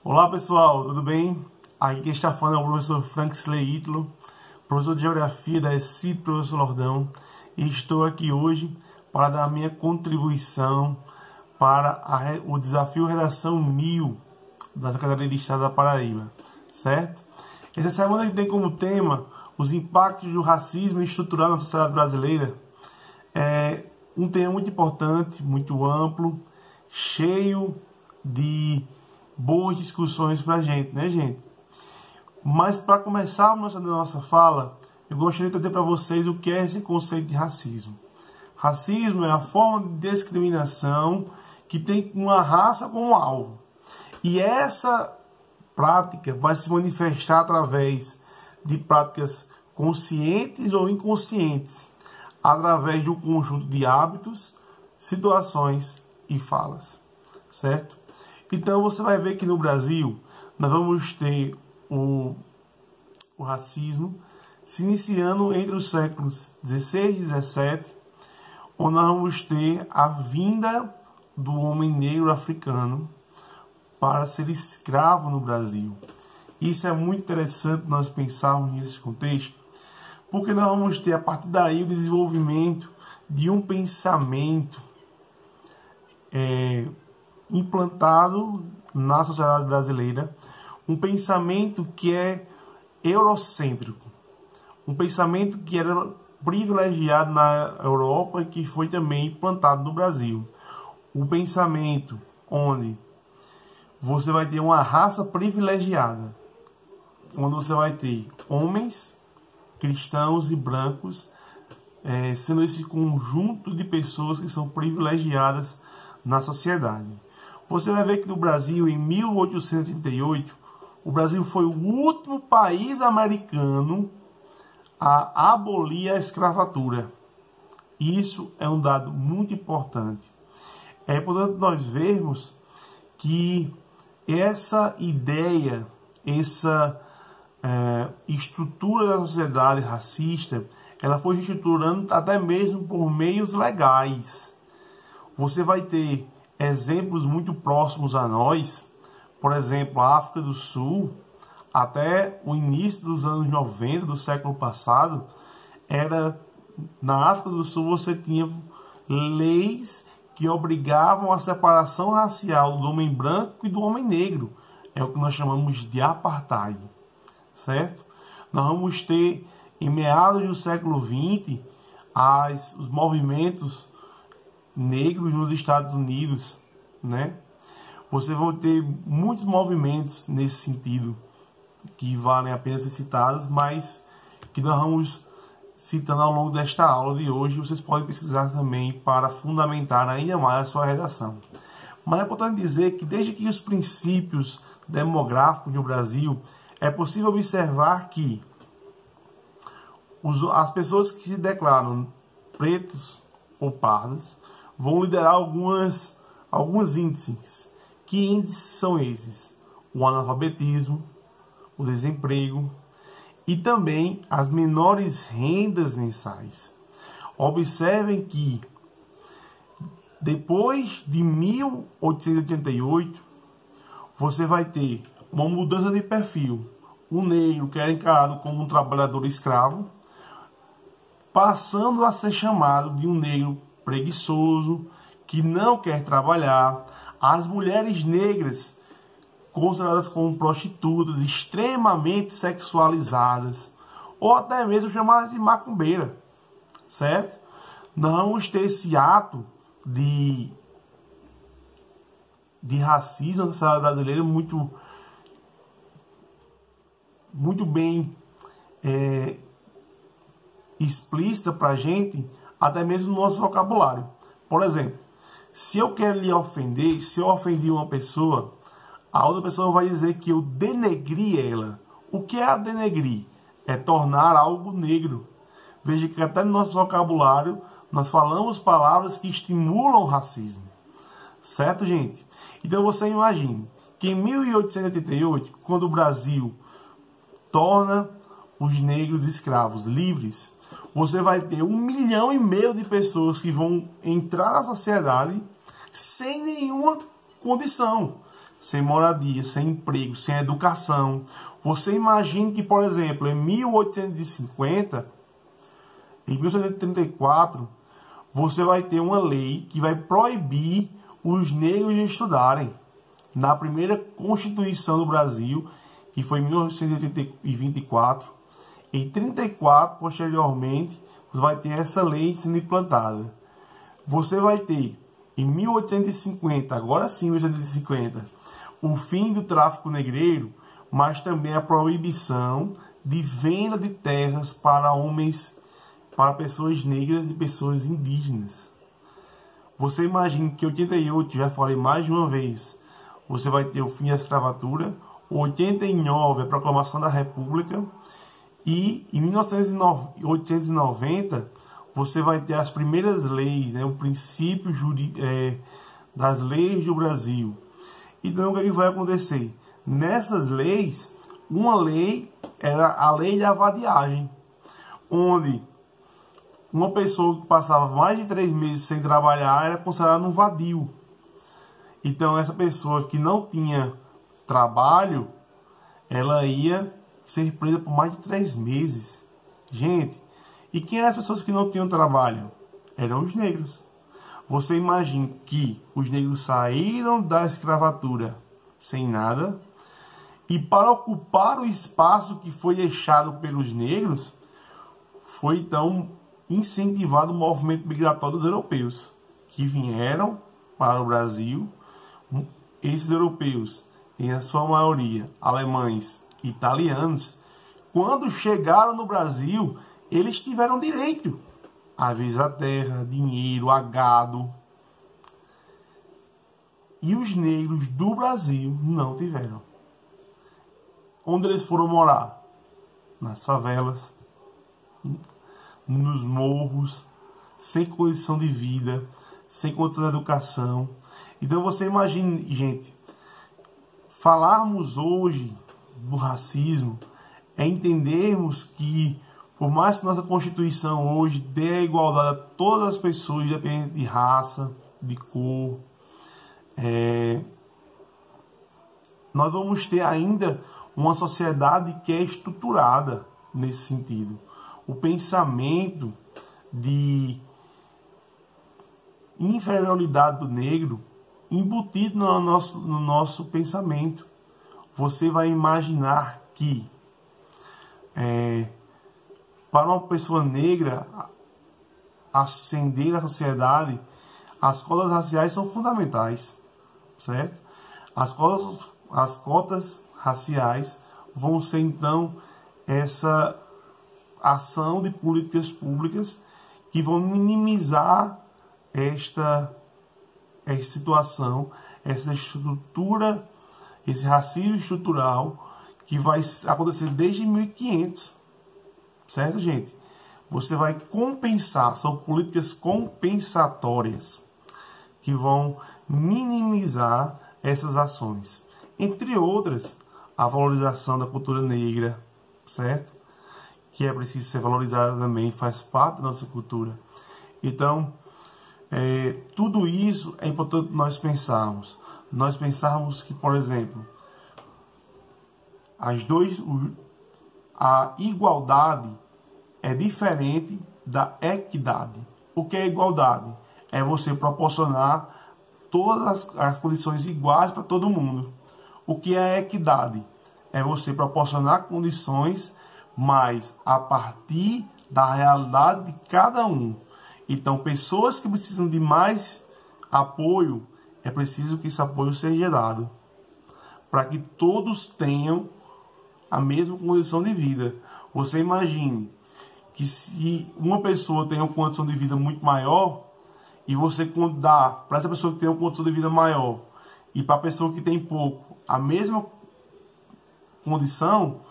Olá pessoal, tudo bem? Aqui quem está falando é o professor Franksley Ítalo, professor de Geografia da ESI Professor Lordão, e estou aqui hoje para dar a minha contribuição para o desafio Redação 1000 da Secretaria de Estado da Paraíba, certo? Essa semana tem como tema os impactos do racismo estrutural na sociedade brasileira. É um tema muito importante, muito amplo, cheio de boas discussões para a gente, né, gente? Mas para começar a nossa fala, eu gostaria de trazer para vocês o que é esse conceito de racismo. Racismo é a forma de discriminação que tem uma raça como alvo. E essa prática vai se manifestar através de práticas conscientes ou inconscientes, através de um conjunto de hábitos, situações e falas, certo? Então você vai ver que no Brasil nós vamos ter o racismo se iniciando entre os séculos 16 e 17, onde nós vamos ter a vinda do homem negro africano para ser escravo no Brasil. Isso é muito interessante nós pensarmos nesse contexto, porque nós vamos ter a partir daí o desenvolvimento de um pensamento implantado na sociedade brasileira, um pensamento que é eurocêntrico, um pensamento que era privilegiado na Europa e que foi também implantado no Brasil. Um pensamento onde você vai ter uma raça privilegiada, onde você vai ter homens, cristãos e brancos, sendo esse conjunto de pessoas que são privilegiadas na sociedade. Você vai ver que no Brasil, em 1838, o Brasil foi o último país americano a abolir a escravatura. Isso é um dado muito importante. É importante nós vermos que essa ideia, essa estrutura da sociedade racista, ela foi se estruturando até mesmo por meios legais. Você vai ter exemplos muito próximos a nós, por exemplo, a África do Sul, até o início dos anos 90 do século passado, na África do Sul você tinha leis que obrigavam a separação racial do homem branco e do homem negro. É o que nós chamamos de apartheid, certo? Nós vamos ter, em meados do século XX, os movimentos negros nos Estados Unidos, né? Você vai ter muitos movimentos nesse sentido que valem a pena ser citados, mas que nós vamos citando ao longo desta aula de hoje. Vocês podem pesquisar também para fundamentar ainda mais a sua redação. Mas é importante dizer que desde que os princípios demográficos no Brasil, é possível observar que as pessoas que se declaram pretos ou pardos vão liderar alguns índices. Que índices são esses? O analfabetismo, o desemprego e também as menores rendas mensais. Observem que depois de 1888, você vai ter uma mudança de perfil. O negro, que era encarado como um trabalhador escravo, passando a ser chamado de um negro preguiçoso, que não quer trabalhar. As mulheres negras, consideradas como prostitutas, extremamente sexualizadas, ou até mesmo chamadas de macumbeira, certo? Nós vamos ter esse ato de racismo na sociedade brasileira muito bem explícita para a gente, até mesmo no nosso vocabulário. Por exemplo, se eu quero lhe ofender, se eu ofendi uma pessoa, a outra pessoa vai dizer que eu denegri ela. O que é denegrir? É tornar algo negro. Veja que até no nosso vocabulário nós falamos palavras que estimulam o racismo. Certo, gente? Então você imagine que em 1888, quando o Brasil torna os negros escravos livres, você vai ter 1,5 milhão de pessoas que vão entrar na sociedade sem nenhuma condição, sem moradia, sem emprego, sem educação. Você imagina que, por exemplo, em 1850, em 1834, você vai ter uma lei que vai proibir os negros de estudarem. Na primeira Constituição do Brasil, que foi em 1924, em 34, posteriormente, você vai ter essa lei sendo implantada. Você vai ter, em 1850, agora sim, 1850, o fim do tráfico negreiro, mas também a proibição de venda de terras para homens, para pessoas negras e pessoas indígenas. Você imagina que em 88, já falei mais de uma vez, você vai ter o fim da escravatura, 89, a proclamação da República, e em 1890, você vai ter as primeiras leis, né, o princípio das leis do Brasil. Então, o que vai acontecer? Nessas leis, uma lei era a lei da vadiagem, onde uma pessoa que passava mais de 3 meses sem trabalhar era considerada um vadio. Então, essa pessoa que não tinha trabalho, ela ia ser presa por mais de 3 meses. Gente, e quem eram as pessoas que não tinham trabalho? Eram os negros. Você imagina que os negros saíram da escravatura sem nada, e para ocupar o espaço que foi deixado pelos negros, foi então incentivado o movimento migratório dos europeus, que vieram para o Brasil. Esses europeus, em a sua maioria alemães e italianos, quando chegaram no Brasil, eles tiveram direito, às vezes, a terra, dinheiro, a gado. E os negros do Brasil não tiveram. Onde eles foram morar? Nas favelas, nos morros, sem condição de vida, sem condição de educação. Então você imagina, gente, falarmos hoje do racismo é entendermos que, por mais que nossa Constituição hoje dê a igualdade a todas as pessoas, independente de raça, de cor, nós vamos ter ainda uma sociedade que é estruturada nesse sentido. O pensamento de inferioridade do negro embutido no nosso pensamento. Você vai imaginar que para uma pessoa negra ascender na sociedade, as cotas raciais são fundamentais, certo? As cotas raciais vão ser então essa ação de políticas públicas que vão minimizar esta situação, essa estrutura, esse racismo estrutural que vai acontecer desde 1500, certo, gente? Você vai compensar, são políticas compensatórias que vão minimizar essas ações. Entre outras, a valorização da cultura negra, certo? Que é preciso ser valorizada também, faz parte da nossa cultura. Então, tudo isso é importante nós pensarmos. Nós pensarmos que, por exemplo, a igualdade é diferente da equidade. O que é igualdade? É você proporcionar todas as condições iguais para todo mundo. O que é equidade? É você proporcionar condições, mas a partir da realidade de cada um. Então, pessoas que precisam de mais apoio, é preciso que esse apoio seja dado, para que todos tenham a mesma condição de vida. Você imagine que se uma pessoa tem uma condição de vida muito maior, e você dá para essa pessoa que tem uma condição de vida maior, e para a pessoa que tem pouco, a mesma condição,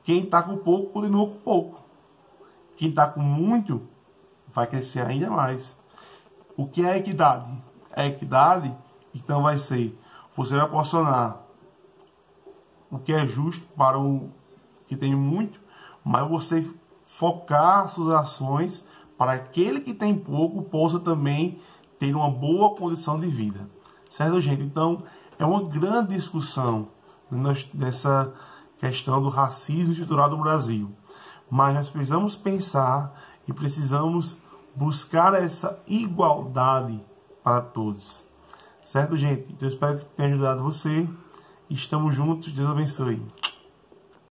quem está com pouco continua com pouco. Quem está com muito vai crescer ainda mais. O que é equidade? A equidade, então, vai ser você vai proporcionar o que é justo para o que tem muito, mas você focar suas ações para aquele que tem pouco possa também ter uma boa condição de vida. Certo, gente? Então, É uma grande discussão dessa questão do racismo estrutural do Brasil. Mas nós precisamos pensar e precisamos buscar essa igualdade para todos. Certo, gente? Então eu espero que tenha ajudado você. Estamos juntos. Deus abençoe.